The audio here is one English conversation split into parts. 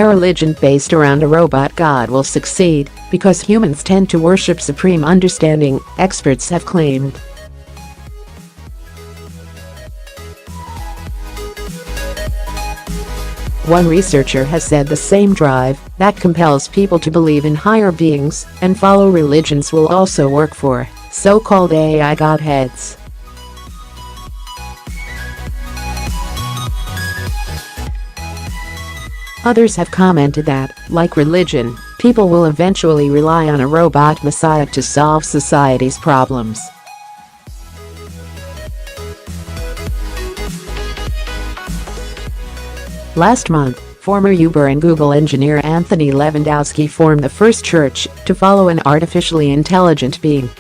A religion based around a robot god will succeed because humans tend to worship supreme understanding, experts have claimed. One researcher has said the same drive that compels people to believe in higher beings and follow religions will also work for so-called AI godheads. Others have commented that, like religion, people will eventually rely on a robot messiah to solve society's problems. Last month, former Uber and Google engineer Anthony Lewandowski formed the first church to follow an artificially intelligent being.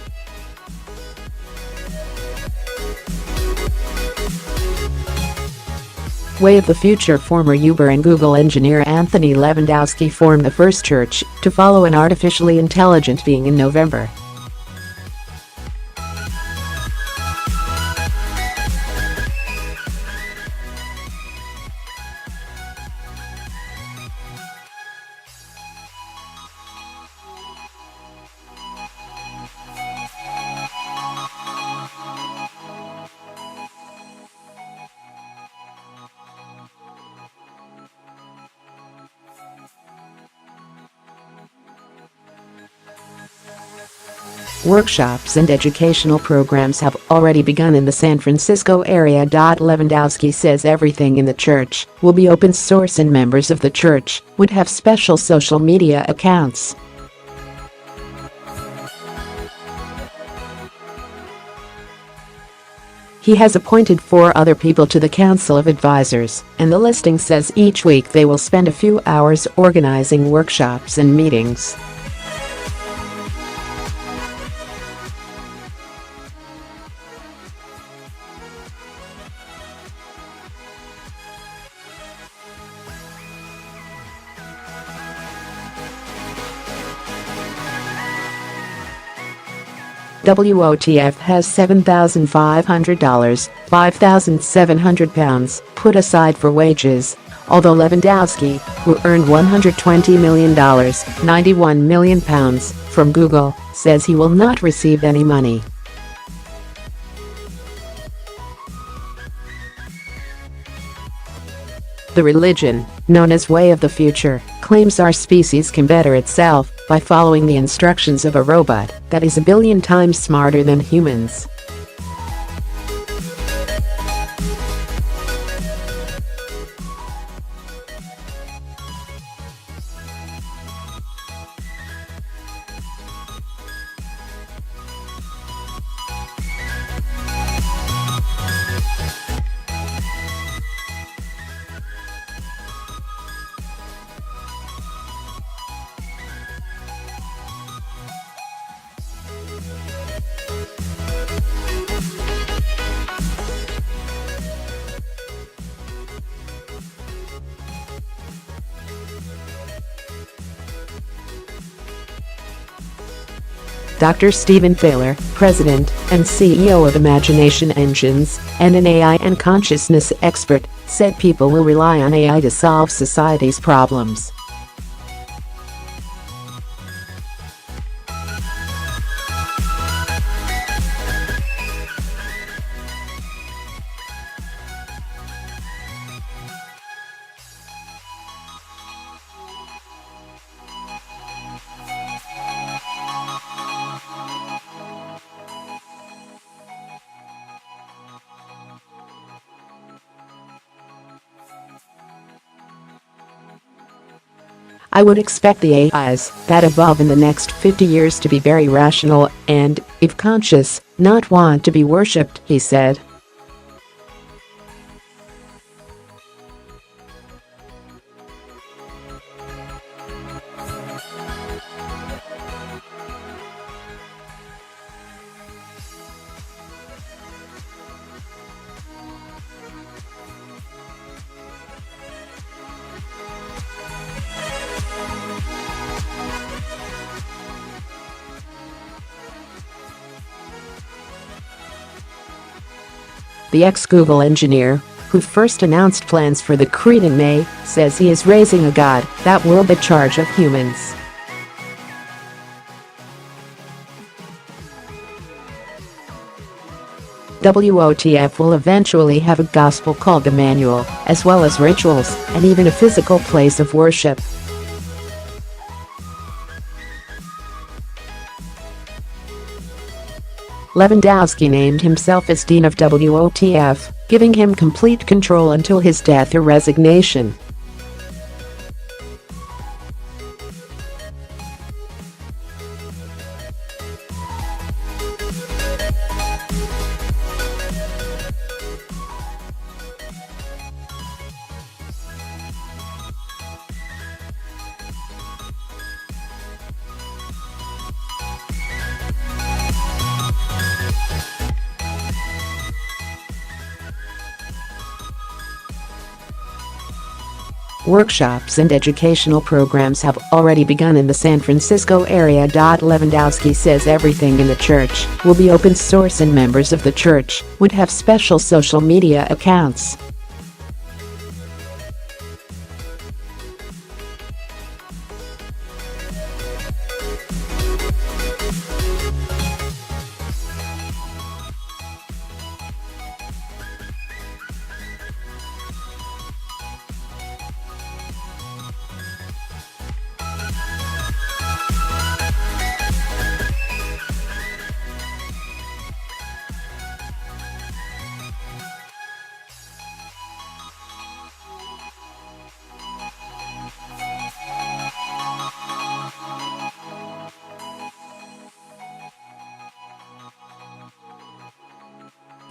Way of the Future former Uber and Google engineer Anthony Lewandowski formed the first church to follow an artificially intelligent being in November. Workshops and educational programs have already begun in the San Francisco area. Lewandowski says everything in the church will be open source and members of the church would have special social media accounts. He has appointed 4 other people to the Council of Advisors, and the listing says each week they will spend a few hours organizing workshops and meetings. WOTF has $7,500, £5,700, put aside for wages, although Lewandowski, who earned $120 million, £91 million, from Google, says he will not receive any money. The religion, known as Way of the Future, claims our species can better itself by following the instructions of a robot that is a billion times smarter than humans. Dr. Stephen Thaler, president and CEO of Imagination Engines, and an AI and consciousness expert, said people will rely on AI to solve society's problems. I would expect the AIs that evolve in the next 50 years to be very rational and, if conscious, not want to be worshipped, he said. The ex-Google engineer, who first announced plans for the creed in May, says he is raising a god that will be in charge of humans. WOTF will eventually have a gospel called the Manual, as well as rituals, and even a physical place of worship. Lewandowski named himself as Dean of WOTF, giving him complete control until his death or resignation. Workshops and educational programs have already begun in the San Francisco area. Lewandowski says everything in the church will be open source and members of the church would have special social media accounts.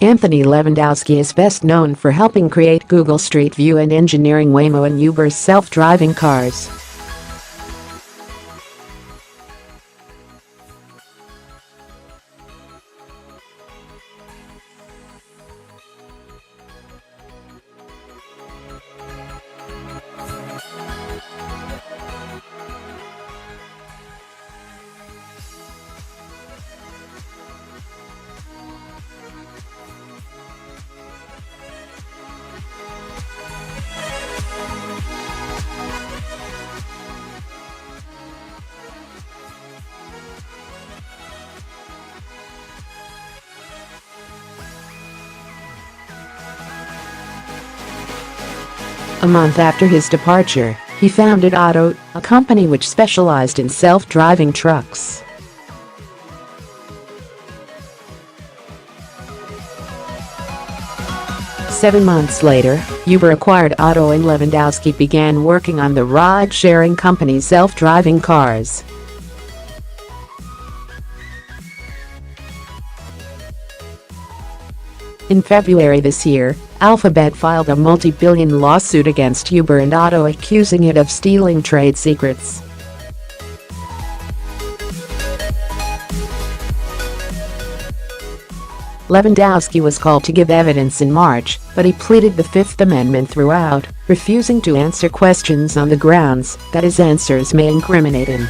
Anthony Lewandowski is best known for helping create Google Street View and engineering Waymo and Uber's self-driving cars. A month after his departure, he founded Otto, a company which specialized in self-driving trucks. Seven months later, Uber acquired Otto and Lewandowski began working on the ride-sharing company's self-driving cars. In February this year, Alphabet filed a multi-billion lawsuit against Uber and Otto, accusing it of stealing trade secrets. Lewandowski was called to give evidence in March, but he pleaded the Fifth Amendment throughout, refusing to answer questions on the grounds that his answers may incriminate him.